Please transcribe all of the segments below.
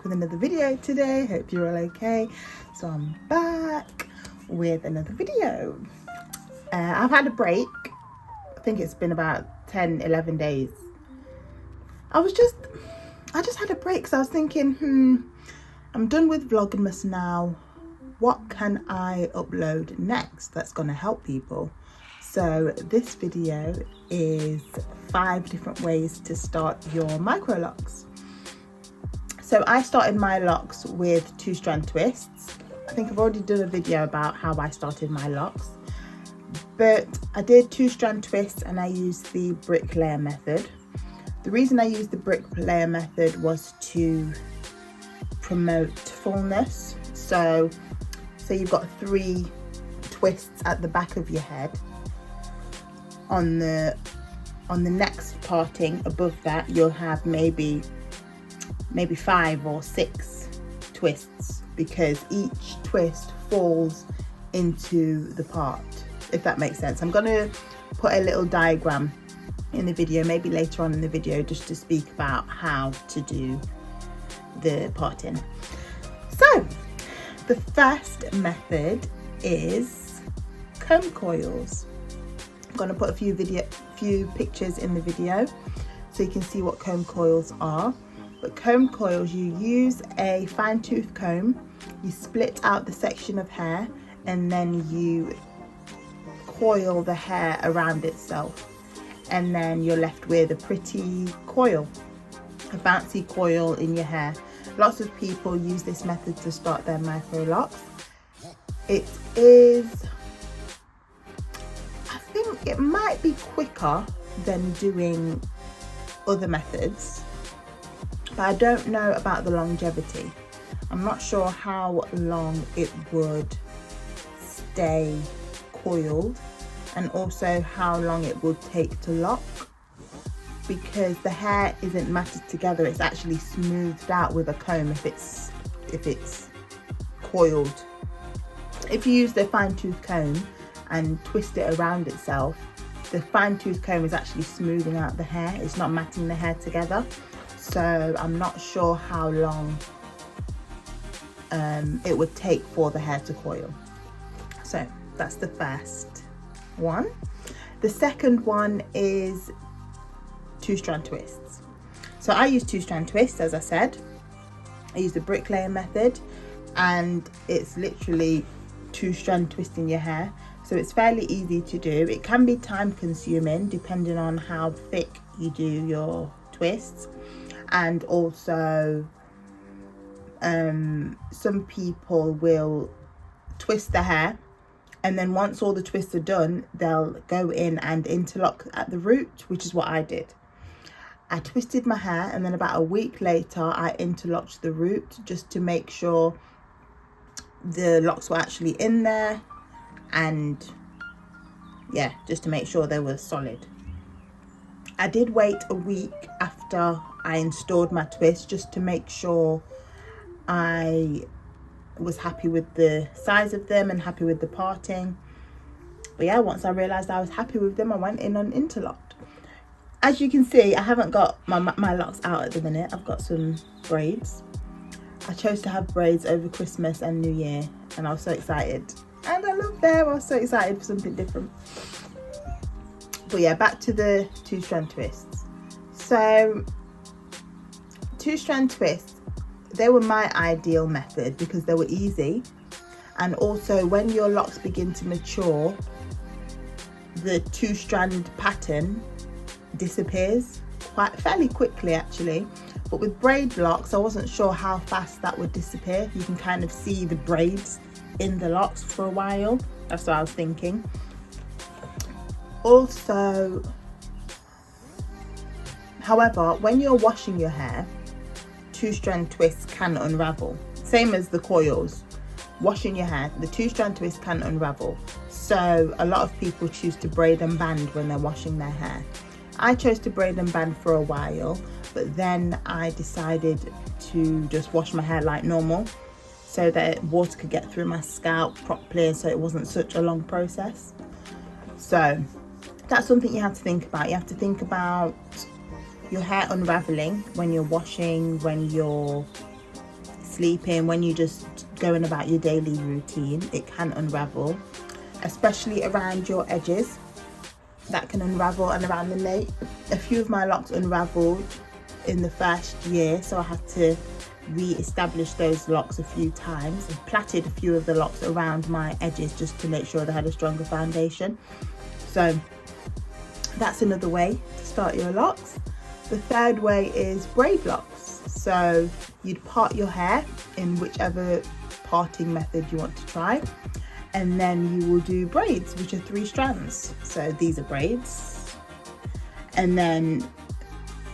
with another video today. Hope you're all okay. So I'm back with another video. I've had a break. I think it's been about 10-11 days. I just had a break because I was thinking, I'm done with Vlogmas now. What can I upload next that's going to help people? So this video is 5 different ways to start your microlocks. So I started my locks with 2-strand twists. I think I've already done a video about how I started my locks, but I did 2-strand twists and I used the bricklayer method. The reason I used the bricklayer method was to promote fullness. So you've got 3 twists at the back of your head. On the next parting above that, you'll have maybe 5 or 6 twists, because each twist falls into the part, if that makes sense. I'm going to put a little diagram in the video, maybe later on in the video, just to speak about how to do the parting. So the first method is comb coils. I'm going to put a few pictures in the video so you can see what comb coils are. But comb coils, you use a fine tooth comb, you split out the section of hair, and then you coil the hair around itself, and then you're left with a pretty coil, a bouncy coil in your hair. Lots of people use this method to start their micro locks. It might be quicker than doing other methods, but I don't know about the longevity. I'm not sure how long it would stay coiled, and also how long it would take to lock, because the hair isn't matted together, it's actually smoothed out with a comb if it's coiled. If you use the fine tooth comb and twist it around itself, the fine tooth comb is actually smoothing out the hair, it's not matting the hair together. So I'm not sure how long it would take for the hair to coil. So that's the first one. The second one is 2-strand twists. So I use 2-strand twists, as I said. I use the bricklayer method, and it's literally 2-strand twisting your hair. So it's fairly easy to do. It can be time consuming depending on how thick you do your twists. And also some people will twist the hair, and then once all the twists are done, they'll go in and interlock at the root, which is what I did. I twisted my hair, and then about a week later I interlocked the root, just to make sure the locks were actually in there, and yeah, just to make sure they were solid. I did wait a week after I installed my twist, just to make sure I was happy with the size of them and happy with the parting. But yeah, once I realized I was happy with them, I went in and interlocked. As you can see, I haven't got my locks out at the minute. I've got some braids. I chose to have braids over Christmas and New Year, and I was so excited. And I love them. I was so excited for something different. But yeah, back to the 2-strand twists. So 2-strand twists, they were my ideal method because they were easy, and also when your locks begin to mature, the 2-strand pattern disappears fairly quickly actually. But with braid locks, I wasn't sure how fast that would disappear. You can kind of see the braids in the locks for a while. That's what I was thinking. Also, however, when you're washing your hair, 2-strand twists can unravel. Same as the coils. Washing your hair, the 2-strand twist can unravel. So a lot of people choose to braid and band when they're washing their hair. I chose to braid and band for a while, but then I decided to just wash my hair like normal, so that water could get through my scalp properly, and so it wasn't such a long process. So that's something you have to think about. You have to think about your hair unraveling when you're washing, when you're sleeping, when you're just going about your daily routine, it can unravel, especially around your edges. That can unravel, and around the nape. A few of my locks unraveled in the first year, so I had to re-establish those locks a few times, and plaited a few of the locks around my edges just to make sure they had a stronger foundation. So that's another way to start your locks. The third way is braid locks. So you'd part your hair in whichever parting method you want to try, and then you will do braids, which are 3 strands. So these are braids, and then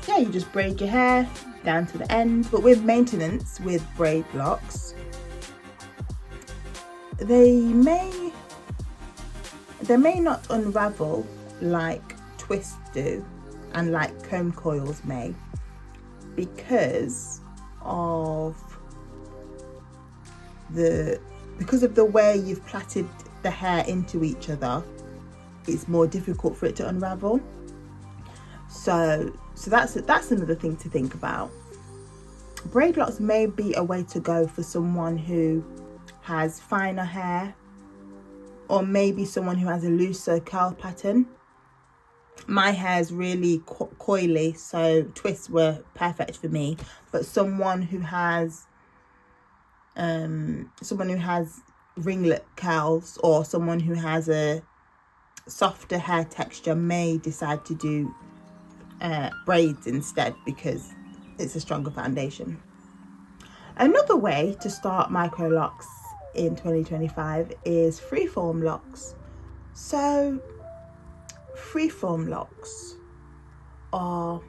yeah, you just braid your hair down to the end. But with maintenance, with braid locks, they may not unravel like twists do and like comb coils may, because of the way you've plaited the hair into each other. It's more difficult for it to unravel. So that's another thing to think about. Braid locks may be a way to go for someone who has finer hair, or maybe someone who has a looser curl pattern. My hair is really coily, so twists were perfect for me. But someone who has ringlet curls, or someone who has a softer hair texture, may decide to do braids instead, because it's a stronger foundation. Another way to start micro locks in 2025 is freeform locks. So freeform locks are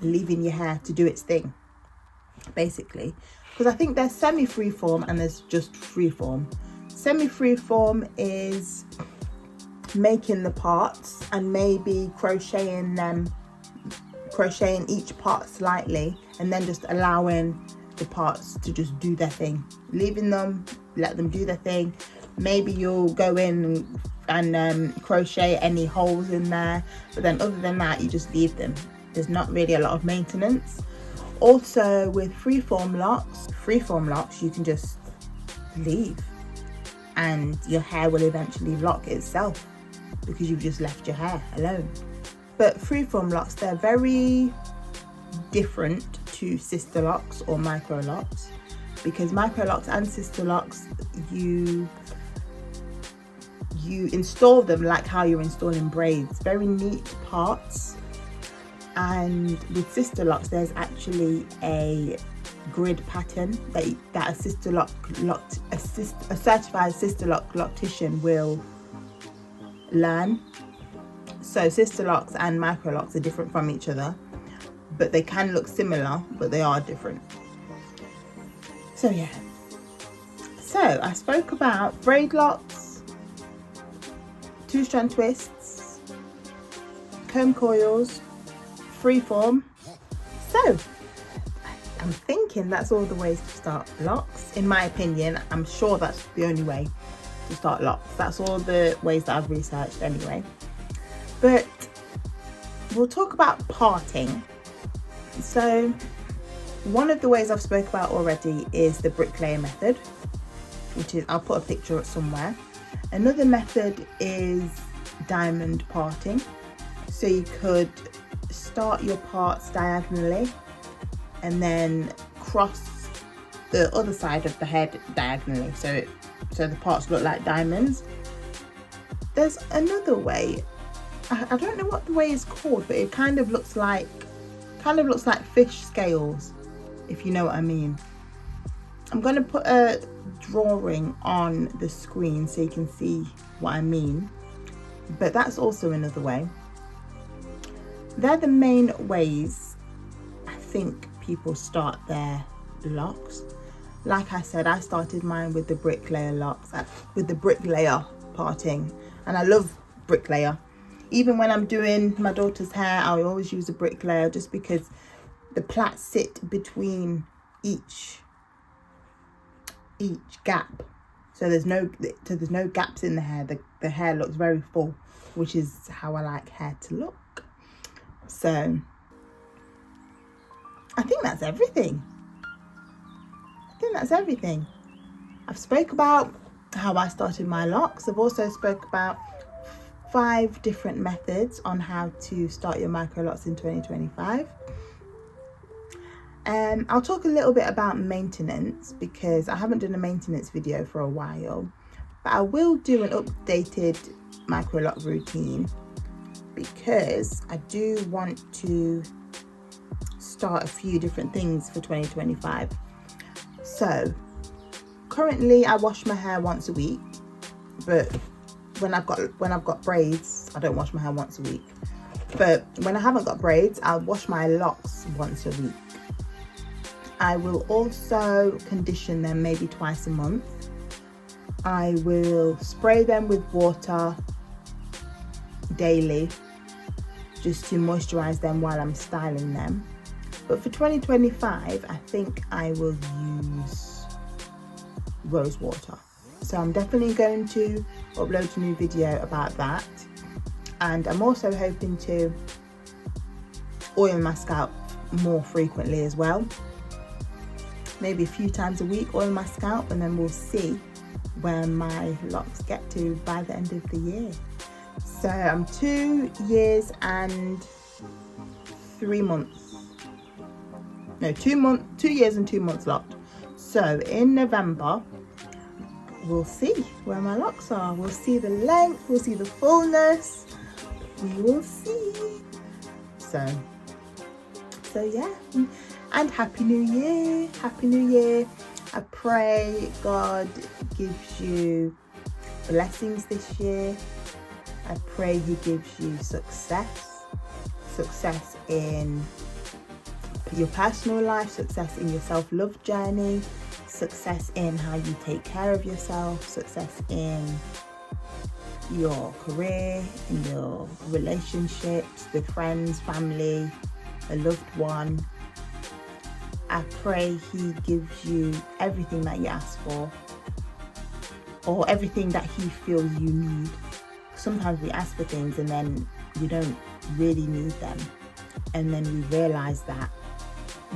leaving your hair to do its thing, basically, because I think there's semi-freeform and there's just freeform. Semi-freeform is making the parts and maybe crocheting each part slightly, and then just allowing the parts to just do their thing, leaving them, let them do their thing. Maybe you'll go in and crochet any holes in there, but then other than that, you just leave them. There's not really a lot of maintenance. Also with freeform locks, you can just leave and your hair will eventually lock itself, because you've just left your hair alone. But freeform locks, they're very different to sister locks or micro locks, because micro locks and sister locks, you install them like how you're installing braids, very neat parts. And with sister locks, there's actually a grid pattern that a certified sister lock loctician will learn. So sister locks and micro locks are different from each other, but they can look similar, but they are different. So yeah, so I spoke about braid locks, 2-strand twists, comb coils, freeform. So I'm thinking that's all the ways to start locks. In my opinion, I'm sure that's the only way to start locks. That's all the ways that I've researched anyway. But we'll talk about parting. So one of the ways I've spoke about already is the bricklayer method, which is, I'll put a picture up somewhere. Another method is diamond parting. So you could start your parts diagonally and then cross the other side of the head diagonally, so the parts look like diamonds. There's another way. I don't know what the way is called, but it kind of looks like fish scales, if you know what I mean. I'm going to put a drawing on the screen so you can see what I mean, but that's also another way. They're the main ways I think people start their locks. Like I said, I started mine with the bricklayer locks, with the bricklayer parting, and I love bricklayer. Even when I'm doing my daughter's hair, I always use a bricklayer, just because the plaits sit between each gap, so there's no gaps in the hair. The hair looks very full, which is how I like hair to look. So I think that's everything. think that's everything. I've spoke about how I started my locks. I've also spoke about 5 different methods on how to start your micro locks in 2025. I'll talk a little bit about maintenance because I haven't done a maintenance video for a while, but I will do an updated micro lock routine because I do want to start a few different things for 2025. So currently I wash my hair once a week, but when I've got braids, I don't wash my hair once a week. But when I haven't got braids, I'll wash my locks once a week. I will also condition them maybe twice a month. I will spray them with water daily just to moisturize them while I'm styling them. But for 2025, I think I will use rose water. So I'm definitely going to upload a new video about that. And I'm also hoping to oil my scalp more frequently as well. Maybe a few times a week, oil my scalp, and then we'll see where my locks get to by the end of the year. So I'm 2 years and 3 months. No, 2 years and 2 months locked. So in November, we'll see where my locks are. We'll see the length, we'll see the fullness. We will see. So yeah. And Happy New Year. Happy New Year. I pray God gives you blessings this year. I pray he gives you success in your personal life, success in your self-love journey, success in how you take care of yourself, success in your career, in your relationships with friends, family, a loved one. I pray he gives you everything that you ask for, or everything that he feels you need. Sometimes we ask for things and then we don't really need them, and then we realize that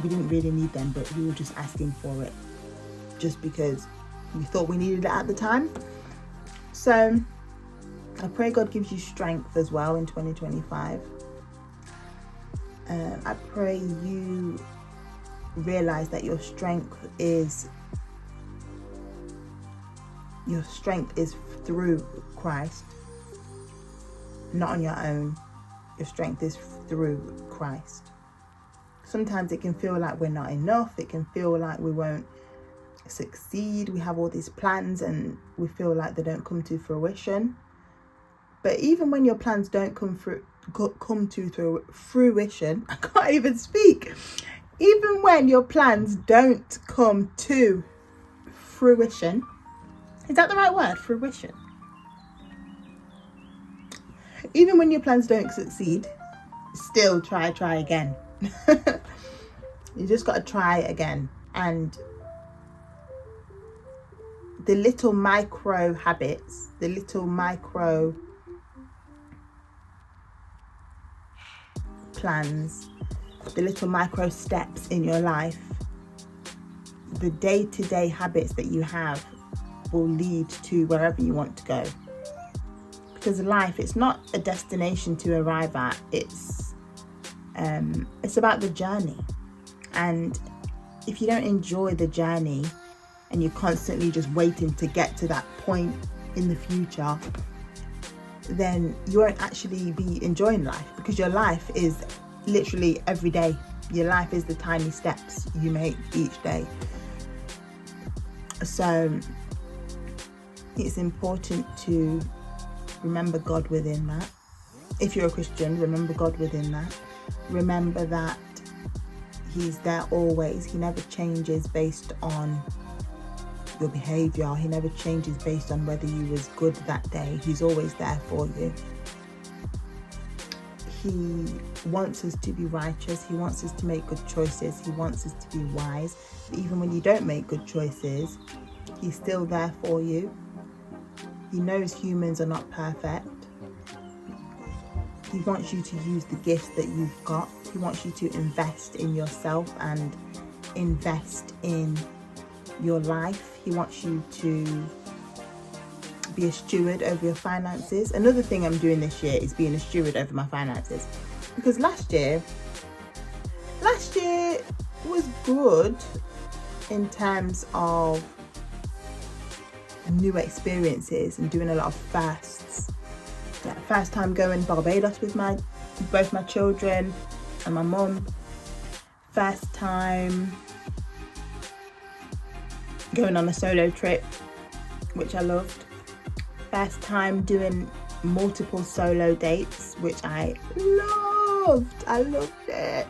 we didn't really need them, but we were just asking for it just because we thought we needed it at the time. So I pray God gives you strength as well in 2025. I pray you realize that your strength is through Christ, not on your own. Your strength is through Christ. Sometimes it can feel like we're not enough. It can feel like we won't succeed. We have all these plans and we feel like they don't come to fruition. But even when your plans don't come to fruition, I can't even speak. Even when your plans don't come to fruition, is that the right word? Fruition. Even when your plans don't succeed, still try again. You just got to try again. And the little micro habits, the little micro plans, the little micro steps in your life, the day-to-day habits that you have will lead to wherever you want to go. Because life, it's not a destination to arrive at, it's about the journey. And if you don't enjoy the journey and you're constantly just waiting to get to that point in the future, then you won't actually be enjoying life, because your life is literally every day. Your life is the tiny steps you make each day. So it's important to remember God within that. If you're a Christian, remember God within that. Remember that he's there always. He never changes based on your behavior. He never changes based on whether you was good that day. He's always there for you. He wants us to be righteous. He wants us to make good choices. He wants us to be wise. But even when you don't make good choices, he's still there for you. He knows humans are not perfect. He wants you to use the gifts that you've got. He wants you to invest in yourself and invest in your life. He wants you to be a steward over your finances. Another thing I'm doing this year is being a steward over my finances, because last year was good in terms of new experiences and doing a lot of fasts. Like first time going Barbados with both my children and my mum. First time going on a solo trip, which I loved. First time doing multiple solo dates, which I loved. I loved it.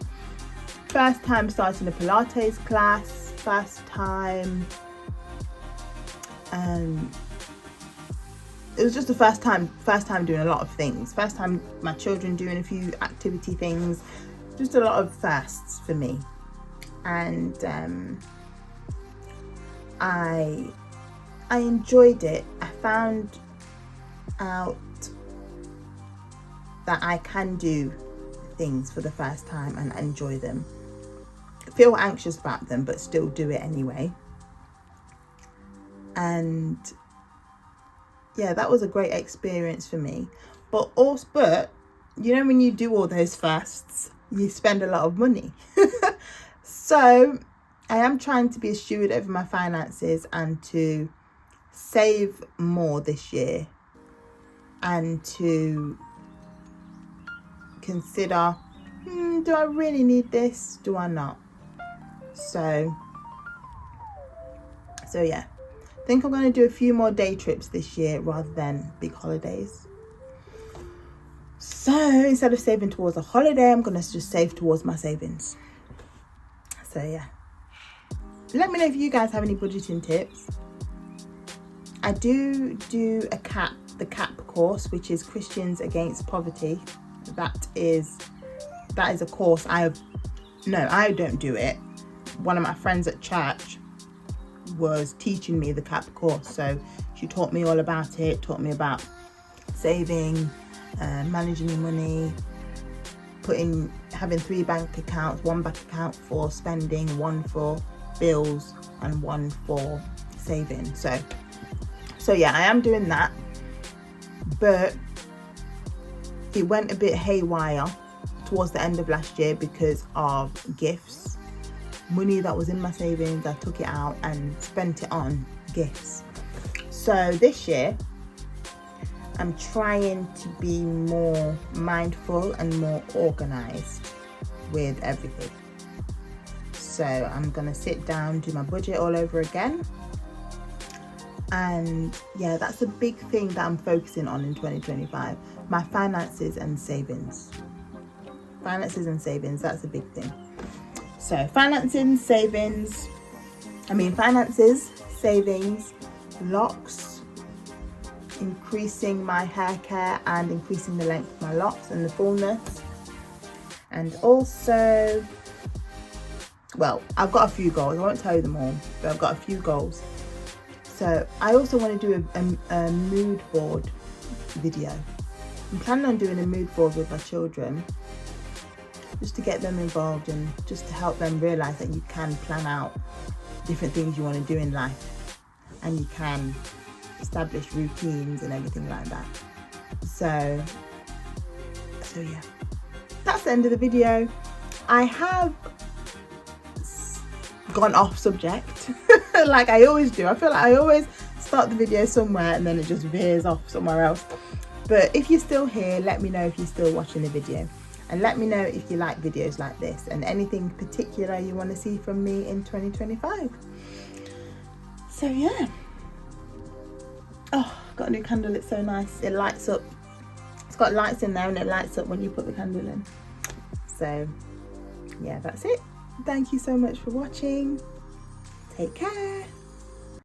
First time starting a Pilates class. First time, it was just the first time doing a lot of things. First time my children doing a few activity things. Just a lot of firsts for me. And I enjoyed it. I found out that I can do things for the first time and enjoy them. Feel anxious about them, but still do it anyway. And yeah, that was a great experience for me. But you know, when you do all those fasts, you spend a lot of money. So I am trying to be a steward over my finances and to save more this year, and to consider, do I really need this? Do I not? So yeah, I think I'm going to do a few more day trips this year rather than big holidays. So instead of saving towards a holiday, I'm going to just save towards my savings. So yeah, let me know if you guys have any budgeting tips. I do the CAP course, which is Christians Against Poverty. That is a course I don't do it. One of my friends at church was teaching me the CAP course, so she taught me all about it, taught me about saving, managing your money, having 3 bank accounts, 1 bank account for spending, 1 for bills, and 1 for saving. So yeah, I am doing that, but it went a bit haywire towards the end of last year because of gifts. Money that was in my savings, I took it out and spent it on gifts. So this year, I'm trying to be more mindful and more organized with everything. So I'm gonna sit down, do my budget all over again. And yeah, that's a big thing that I'm focusing on in 2025. My finances and savings. Finances, that's a big thing. So finances, savings, locks, increasing my hair care and increasing the length of my locks and the fullness. And also, well, I've got a few goals. I won't tell you them all, but I've got a few goals. So I also want to do a mood board video. I'm planning on doing a mood board with my children, just to get them involved and just to help them realise that you can plan out different things you want to do in life, and you can establish routines and everything like that. So yeah, that's the end of the video. I have gone off subject like I always do. I feel like I always start the video somewhere and then it just veers off somewhere else. But if you're still here, let me know if you're still watching the video, and let me know if you like videos like this and anything particular you want to see from me in 2025. So yeah. Oh, got a new candle. It's so nice. It lights up. It's got lights in there and it lights up when you put the candle in. So yeah, that's it. Thank you so much for watching. Take care.